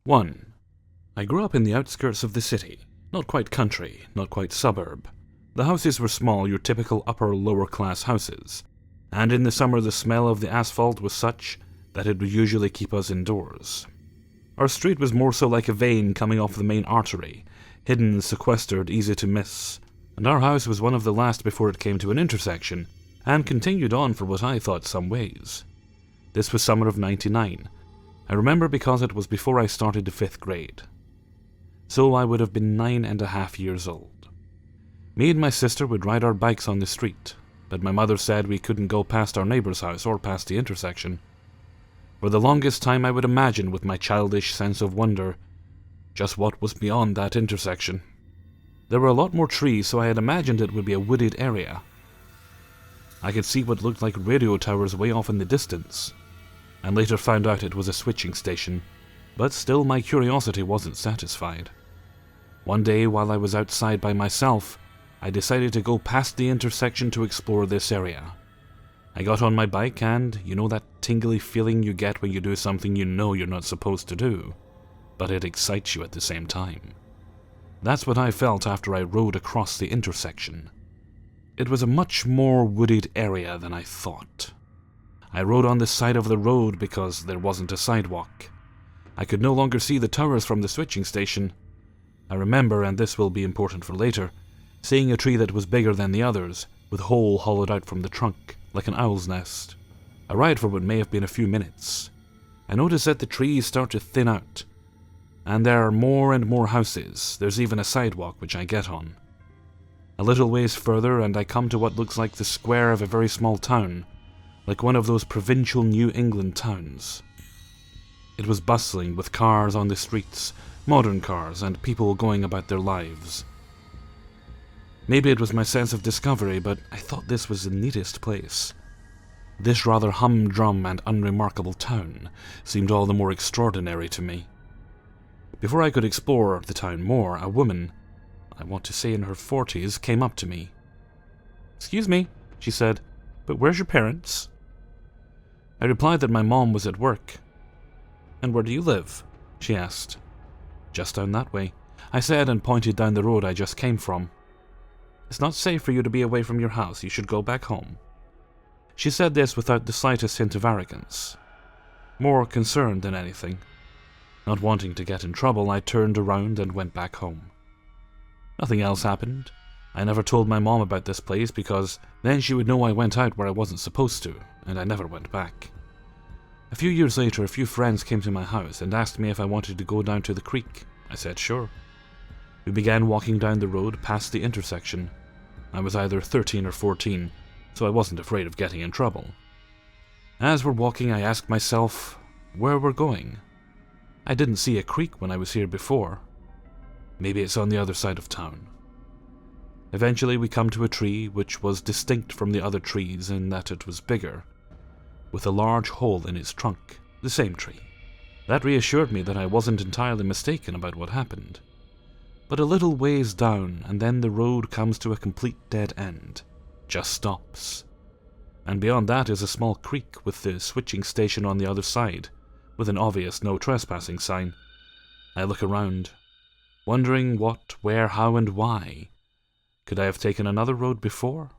1. I grew up in the outskirts of the city. Not quite country, not quite suburb. The houses were small, your typical upper-lower class houses. And in the summer the smell of the asphalt was such that it would usually keep us indoors. Our street was more so like a vein coming off the main artery, hidden, sequestered, easy to miss. And our house was one of the last before it came to an intersection, and continued on for what I thought some ways. This was summer of '99. I remember because it was before I started the 5th grade. So I would have been 9.5 years old. Me and my sister would ride our bikes on the street, but my mother said we couldn't go past our neighbor's house or past the intersection. For the longest time I would imagine with my childish sense of wonder just what was beyond that intersection. There were a lot more trees, so I had imagined it would be a wooded area. I could see what looked like radio towers way off in the distance, and later found out it was a switching station, but still my curiosity wasn't satisfied. One day while I was outside by myself, I decided to go past the intersection to explore this area. I got on my bike and, you know that tingly feeling you get when you do something you know you're not supposed to do, but it excites you at the same time. That's what I felt after I rode across the intersection. It was a much more wooded area than I thought. I rode on the side of the road because there wasn't a sidewalk. I could no longer see the towers from the switching station. I remember, and this will be important for later, seeing a tree that was bigger than the others, with a hole hollowed out from the trunk, like an owl's nest. I ride for what may have been a few minutes. I notice that the trees start to thin out, and there are more and more houses. There's even a sidewalk which I get on. A little ways further and I come to what looks like the square of a very small town, like one of those provincial New England towns. It was bustling with cars on the streets, modern cars, and people going about their lives. Maybe it was my sense of discovery, but I thought this was the neatest place. This rather humdrum and unremarkable town seemed all the more extraordinary to me. Before I could explore the town more, a woman, I want to say in her 40s, came up to me. "Excuse me," she said, "but where's your parents?" I replied that my mom was at work. "And where do you live?" she asked. "Just down that way," I said, and pointed down the road I just came from. "It's not safe for you to be away from your house. You should go back home." She said this without the slightest hint of arrogance, more concerned than anything. Not wanting to get in trouble, I turned around and went back home. Nothing else happened. I never told my mom about this place because then she would know I went out where I wasn't supposed to, and I never went back. A few years later, a few friends came to my house and asked me if I wanted to go down to the creek. I said sure. We began walking down the road past the intersection. I was either 13 or 14, so I wasn't afraid of getting in trouble. As we're walking, I asked myself where we're going. I didn't see a creek when I was here before. Maybe it's on the other side of town. Eventually we come to a tree which was distinct from the other trees in that it was bigger, with a large hole in its trunk, the same tree. That reassured me that I wasn't entirely mistaken about what happened. But a little ways down, and then the road comes to a complete dead end, just stops. And beyond that is a small creek with the switching station on the other side, with an obvious no trespassing sign. I look around, wondering what, where, how, and why. Could I have taken another road before?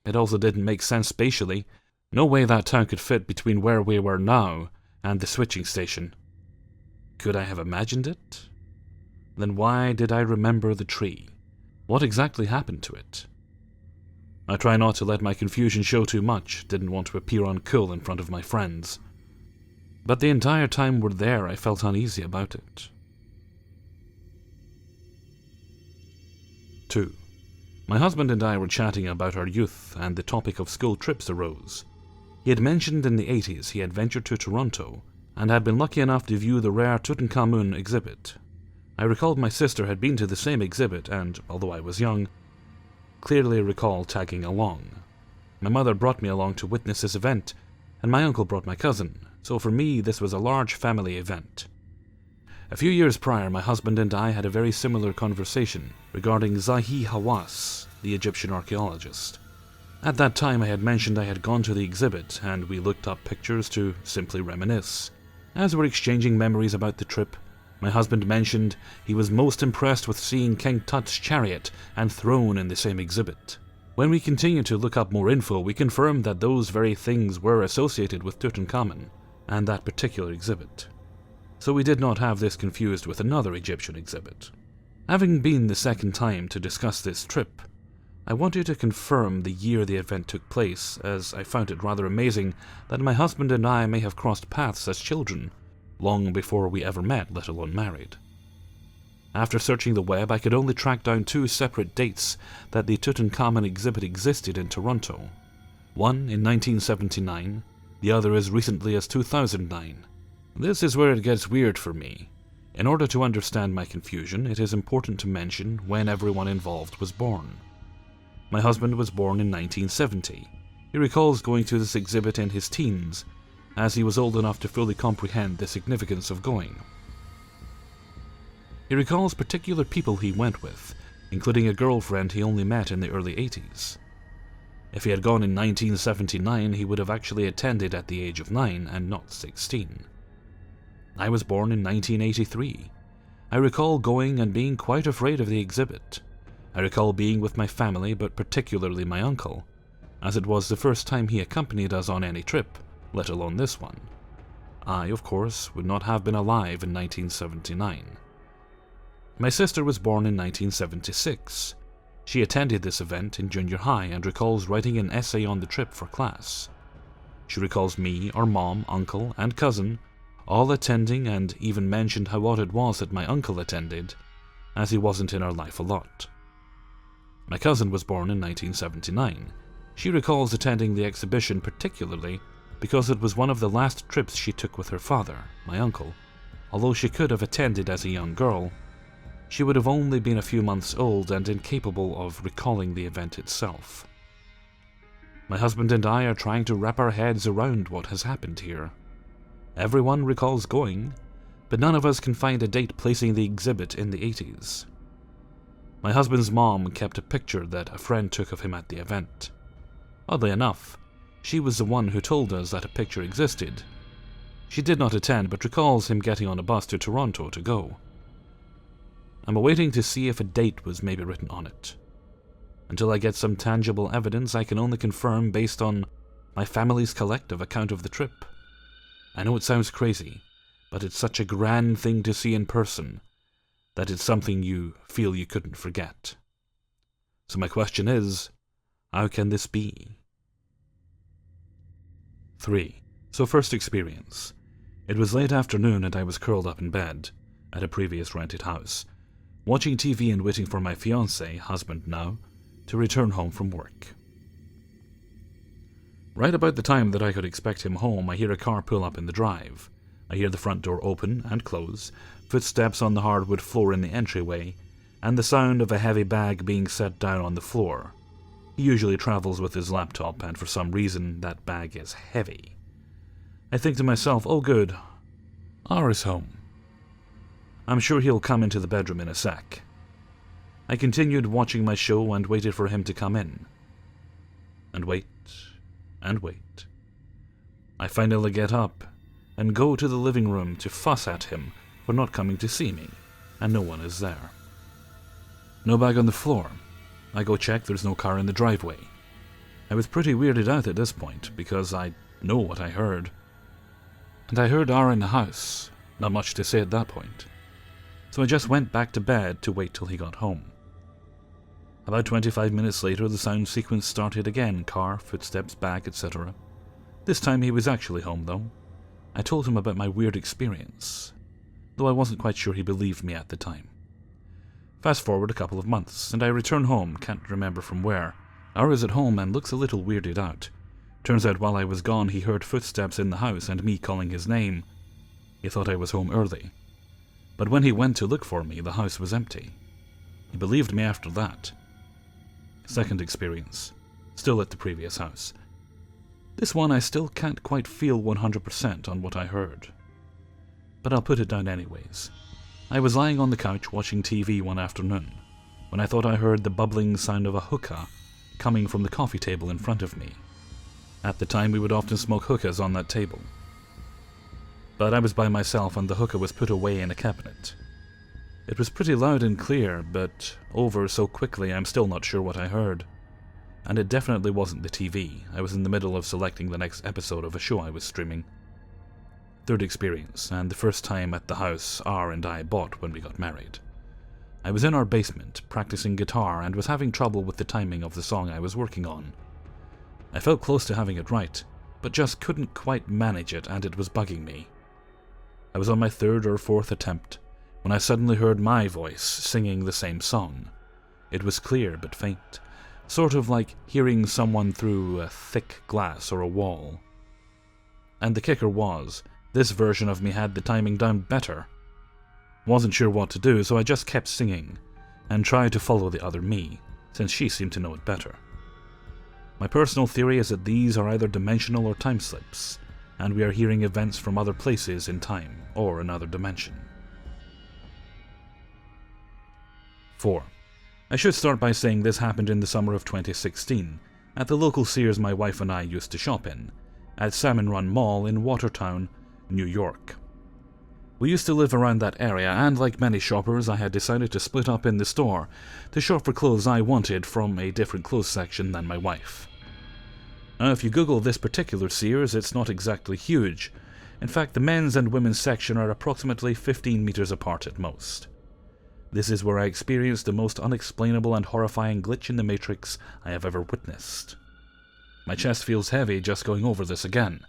It also didn't make sense spatially. No way that town could fit between where we were now and the switching station. Could I have imagined it? Then why did I remember the tree? What exactly happened to it? I try not to let my confusion show too much, didn't want to appear uncool in front of my friends. But the entire time we're there, I felt uneasy about it. 2. My husband and I were chatting about our youth, and the topic of school trips arose. He had mentioned in the 80s he had ventured to Toronto, and had been lucky enough to view the rare Tutankhamun exhibit. I recalled my sister had been to the same exhibit, and, although I was young, clearly recall tagging along. My mother brought me along to witness this event, and my uncle brought my cousin, so for me this was a large family event. A few years prior, my husband and I had a very similar conversation regarding Zahi Hawass, the Egyptian archaeologist. At that time I had mentioned I had gone to the exhibit, and we looked up pictures to simply reminisce. As we're exchanging memories about the trip, My husband mentioned he was most impressed with seeing King Tut's chariot and throne in the same exhibit. When we continued to look up more info, we confirmed that those very things were associated with Tutankhamun and that particular exhibit. So we did not have this confused with another Egyptian exhibit. Having been the second time to discuss this trip, I wanted to confirm the year the event took place, as I found it rather amazing that my husband and I may have crossed paths as children, long before we ever met, let alone married. After searching the web, I could only track down 2 separate dates that the Tutankhamun exhibit existed in Toronto. One in 1979, the other as recently as 2009. This is where it gets weird for me. In order to understand my confusion, it is important to mention when everyone involved was born. My husband was born in 1970. He recalls going to this exhibit in his teens, as he was old enough to fully comprehend the significance of going. He recalls particular people he went with, including a girlfriend he only met in the early 80s. If he had gone in 1979, he would have actually attended at the age of 9 and not 16. I was born in 1983. I recall going and being quite afraid of the exhibit. I recall being with my family, but particularly my uncle, as it was the first time he accompanied us on any trip, let alone this one. I, of course, would not have been alive in 1979. My sister was born in 1976. She attended this event in junior high and recalls writing an essay on the trip for class. She recalls me, our mom, uncle, and cousin all attending, and even mentioned how odd it was that my uncle attended, as he wasn't in our life a lot. My cousin was born in 1979. She recalls attending the exhibition particularly because it was one of the last trips she took with her father, my uncle. Although she could have attended as a young girl, she would have only been a few months old and incapable of recalling the event itself. My husband and I are trying to wrap our heads around what has happened here. Everyone recalls going, but none of us can find a date placing the exhibit in the 80s. My husband's mom kept a picture that a friend took of him at the event. Oddly enough, she was the one who told us that a picture existed. She did not attend, but recalls him getting on a bus to Toronto to go. I'm awaiting to see if a date was maybe written on it. Until I get some tangible evidence, I can only confirm based on my family's collective account of the trip. I know it sounds crazy, but it's such a grand thing to see in person that it's something you feel you couldn't forget. So my question is, how can this be? 3. So first experience. It was late afternoon and I was curled up in bed at a previous rented house, watching TV and waiting for my fiancé, husband now, to return home from work. Right about the time that I could expect him home, I hear a car pull up in the drive. I hear the front door open and close, footsteps on the hardwood floor in the entryway, and the sound of a heavy bag being set down on the floor. He usually travels with his laptop, and for some reason that bag is heavy. I think to myself, oh good, R's home. I'm sure he'll come into the bedroom in a sec. I continued watching my show and waited for him to come in. And wait, and wait. I finally get up and go to the living room to fuss at him for not coming to see me, and no one is there. No bag on the floor. I go check, there's no car in the driveway. I was pretty weirded out at this point, because I know what I heard. And I heard R in the house, not much to say at that point. So I just went back to bed to wait till he got home. About 25 minutes later, the sound sequence started again, car, footsteps, bag, etc. This time he was actually home, though. I told him about my weird experience, though I wasn't quite sure he believed me at the time. Fast forward a couple of months, and I return home, can't remember from where. R is at home and looks a little weirded out. Turns out while I was gone, he heard footsteps in the house and me calling his name. He thought I was home early. But when he went to look for me, the house was empty. He believed me after that. Second experience, still at the previous house. This one I still can't quite feel 100% on what I heard. But I'll put it down anyways. I was lying on the couch watching TV one afternoon, when I thought I heard the bubbling sound of a hookah coming from the coffee table in front of me. At the time we would often smoke hookahs on that table. but I was by myself and the hookah was put away in a cabinet. It was pretty loud and clear, but over so quickly I'm still not sure what I heard. And it definitely wasn't the TV. I was in the middle of selecting the next episode of a show I was streaming. Third experience, and the first time at the house R and I bought when we got married. I was in our basement, practicing guitar, and was having trouble with the timing of the song I was working on. I felt close to having it right, but just couldn't quite manage it, and it was bugging me. I was on my third or fourth attempt, when I suddenly heard my voice singing the same song. It was clear but faint, sort of like hearing someone through a thick glass or a wall. And the kicker was, this version of me had the timing down better. Wasn't sure what to do, so I just kept singing, and tried to follow the other me, since she seemed to know it better. My personal theory is that these are either dimensional or time slips, and we are hearing events from other places in time, or another dimension. 4. I should start by saying this happened in the summer of 2016, at the local Sears my wife and I used to shop in, at Salmon Run Mall in Watertown, New York. We used to live around that area, and like many shoppers, I had decided to split up in the store to shop for clothes I wanted from a different clothes section than my wife. Now, if you Google this particular Sears, it's not exactly huge. In fact, the men's and women's section are approximately 15 meters apart at most. This is where I experienced the most unexplainable and horrifying glitch in the Matrix I have ever witnessed. My chest feels heavy just going over this again.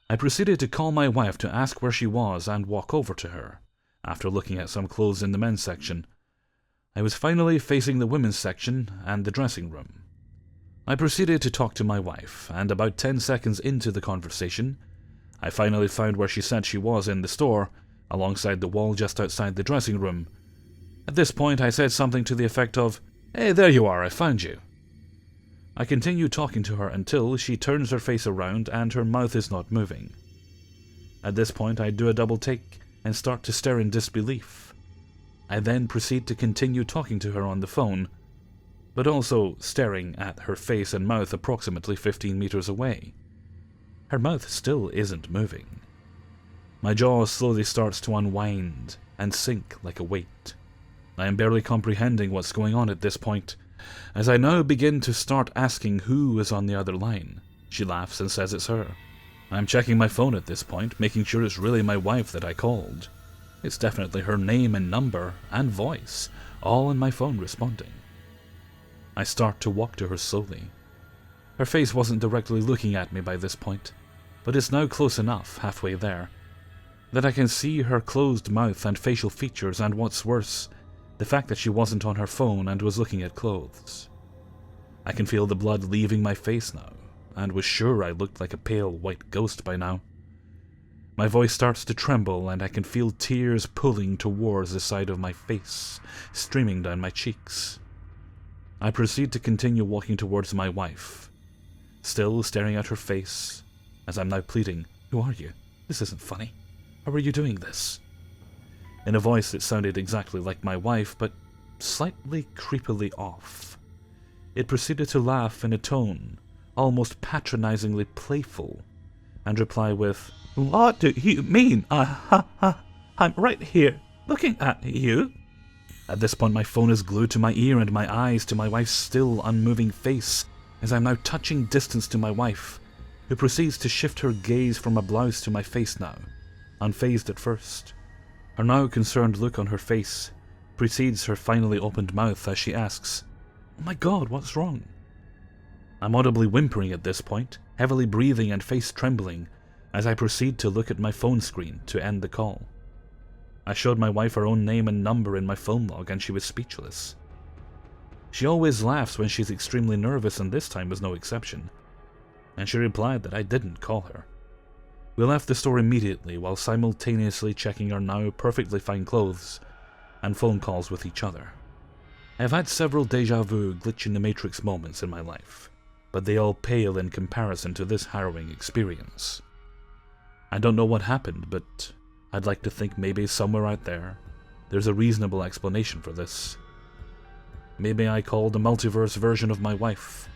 I proceeded to call my wife to ask where she was and walk over to her, after looking at some clothes in the men's section. I was finally facing the women's section and the dressing room. I proceeded to talk to my wife, and about 10 seconds into the conversation, I finally found where she said she was in the store, alongside the wall just outside the dressing room. At this point, I said something to the effect of, "Hey, there you are, I found you." I continue talking to her until she turns her face around and her mouth is not moving. At this point, I do a double take and start to stare in disbelief. I then proceed to continue talking to her on the phone, but also staring at her face and mouth approximately 15 meters away. Her mouth still isn't moving. My jaw slowly starts to unwind and sink like a weight. I am barely comprehending what's going on at this point, as I now begin to start asking who is on the other line. She laughs and says it's her. I'm checking my phone at this point, making sure it's really my wife that I called. It's definitely her name and number and voice, all in my phone responding. I start to walk to her slowly. Her face wasn't directly looking at me by this point, but it's now close enough, halfway there, that I can see her closed mouth and facial features, and what's worse, the fact that she wasn't on her phone and was looking at clothes. I can feel the blood leaving my face now, and was sure I looked like a pale white ghost by now. My voice starts to tremble, and I can feel tears pulling towards the side of my face, streaming down my cheeks. I proceed to continue walking towards my wife, still staring at her face, as I'm now pleading, "Who are you? This isn't funny. How are you doing this?" In a voice that sounded exactly like my wife, but slightly creepily off. It proceeded to laugh in a tone, almost patronizingly playful, and reply with, "What do you mean? I'm right here, looking at you." At this point, my phone is glued to my ear and my eyes to my wife's still unmoving face, as I'm now touching distance to my wife, who proceeds to shift her gaze from a blouse to my face now, unfazed at first. Her now concerned look on her face precedes her finally opened mouth as she asks, "Oh my God, what's wrong?" I'm audibly whimpering at this point, heavily breathing and face trembling, as I proceed to look at my phone screen to end the call. I showed my wife her own name and number in my phone log, and she was speechless. She always laughs when she's extremely nervous, and this time was no exception, and she replied that I didn't call her. We left the store immediately while simultaneously checking our now perfectly fine clothes and phone calls with each other. I have had several deja vu glitch in the Matrix moments in my life, but they all pale in comparison to this harrowing experience. I don't know what happened, but I'd like to think maybe somewhere out there's a reasonable explanation for this. Maybe I called a multiverse version of my wife,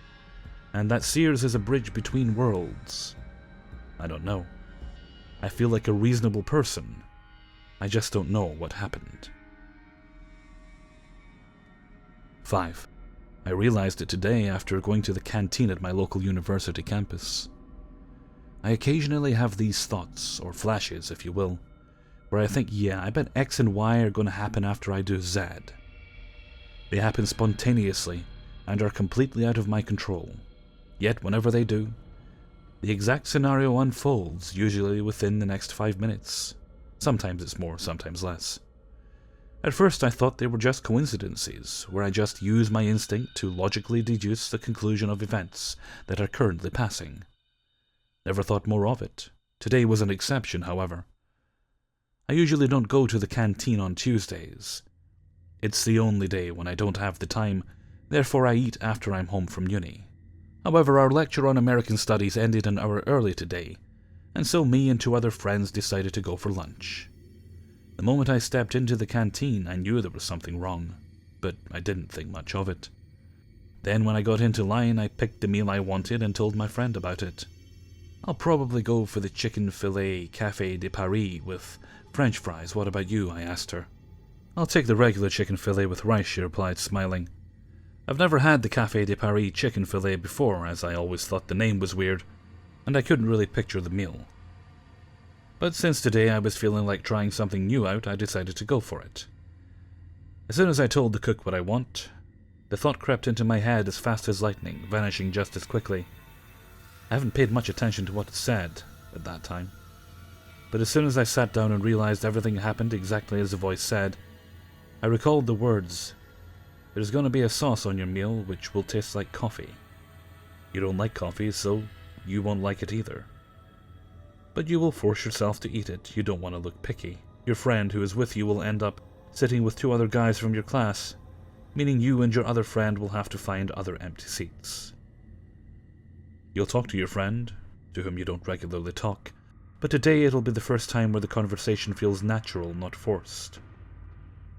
and that Sears is a bridge between worlds. I don't know. I feel like a reasonable person. I just don't know what happened. 5. I realized it today after going to the canteen at my local university campus. I occasionally have these thoughts, or flashes if you will, where I think, yeah, I bet X and Y are going to happen after I do Z. They happen spontaneously and are completely out of my control. Yet whenever they do, the exact scenario unfolds, usually within the next 5 minutes. Sometimes it's more, sometimes less. At first I thought they were just coincidences, where I just use my instinct to logically deduce the conclusion of events that are currently passing. Never thought more of it. Today was an exception, however. I usually don't go to the canteen on Tuesdays. It's the only day when I don't have the time, therefore I eat after I'm home from uni. However, our lecture on American Studies ended an hour early today, and so me and 2 other friends decided to go for lunch. The moment I stepped into the canteen, I knew there was something wrong, but I didn't think much of it. Then when I got into line, I picked the meal I wanted and told my friend about it. I'll probably go for the chicken filet Café de Paris with French fries. What about you? I asked her. I'll take the regular chicken filet with rice, she replied, smiling. I've never had the Café de Paris chicken filet before, as I always thought the name was weird, and I couldn't really picture the meal. But since today I was feeling like trying something new out, I decided to go for it. As soon as I told the cook what I want, the thought crept into my head as fast as lightning, vanishing just as quickly. I haven't paid much attention to what it said at that time, but as soon as I sat down and realized everything happened exactly as the voice said, I recalled the words, "There's going to be a sauce on your meal which will taste like coffee. You don't like coffee, so you won't like it either. But you will force yourself to eat it. You don't want to look picky. Your friend who is with you will end up sitting with 2 other guys from your class, meaning you and your other friend will have to find other empty seats. You'll talk to your friend, to whom you don't regularly talk, but today it'll be the first time where the conversation feels natural, not forced.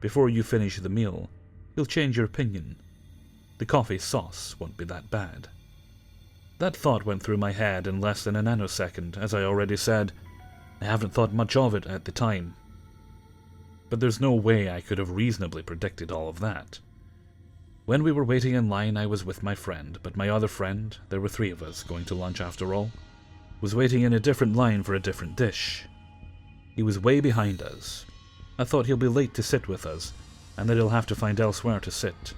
Before you finish the meal, you'll change your opinion. The coffee sauce won't be that bad." That thought went through my head in less than a nanosecond. As I already said, I haven't thought much of it at the time. But there's no way I could have reasonably predicted all of that. When we were waiting in line, I was with my friend, but my other friend, there were 3 of us going to lunch after all, was waiting in a different line for a different dish. He was way behind us. I thought he'll be late to sit with us, and that he'll have to find elsewhere to sit.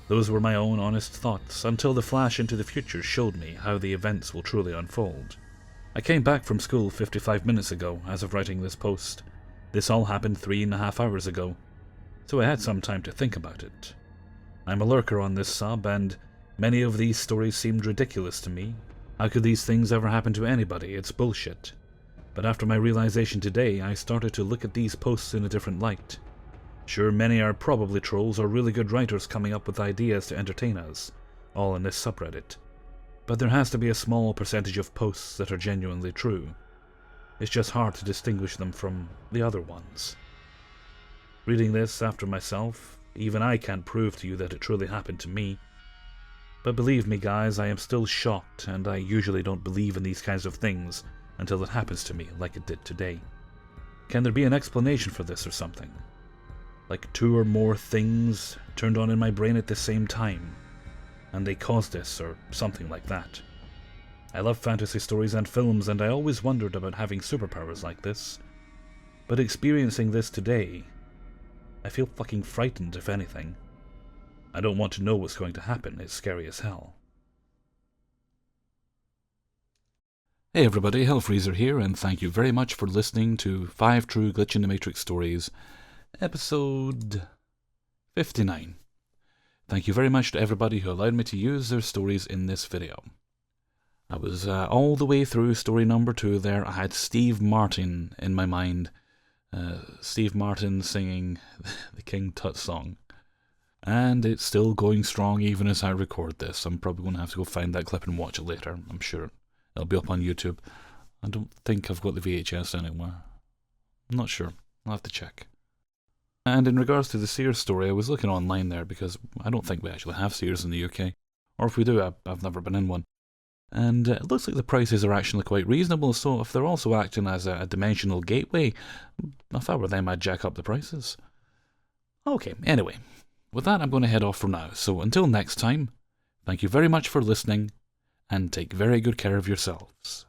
Those were my own honest thoughts, until the flash into the future showed me how the events will truly unfold. I came back from school 55 minutes ago, as of writing this post. This all happened 3.5 hours ago, so I had some time to think about it. I'm a lurker on this sub, and many of these stories seemed ridiculous to me. How could these things ever happen to anybody? It's bullshit. But after my realization today, I started to look at these posts in a different light. Sure, many are probably trolls or really good writers coming up with ideas to entertain us, all in this subreddit. But there has to be a small percentage of posts that are genuinely true. It's just hard to distinguish them from the other ones. Reading this after myself, even I can't prove to you that it truly happened to me. But believe me guys, I am still shocked, and I usually don't believe in these kinds of things until it happens to me like it did today. Can there be an explanation for this or something? Like 2 or more things turned on in my brain at the same time, and they caused this, or something like that. I love fantasy stories and films, and I always wondered about having superpowers like this. But experiencing this today, I feel fucking frightened, if anything. I don't want to know what's going to happen. It's scary as hell. Hey everybody, Hellfreezer here, and thank you very much for listening to 5 True Glitch in the Matrix Stories, episode 59. Thank you very much to everybody who allowed me to use their stories in this video. I was all the way through story number 2 there. I had Steve Martin in my mind. Steve Martin singing the King Tut song. And it's still going strong even as I record this. I'm probably going to have to go find that clip and watch it later. I'm sure it'll be up on YouTube. I don't think I've got the VHS anywhere. I'm not sure. I'll have to check. And in regards to the Sears story, I was looking online there because I don't think we actually have Sears in the UK. Or if we do, I've never been in one. And it looks like the prices are actually quite reasonable, so if they're also acting as a dimensional gateway, if I were them, I'd jack up the prices. Okay, anyway, with that I'm going to head off for now, so until next time, thank you very much for listening, and take very good care of yourselves.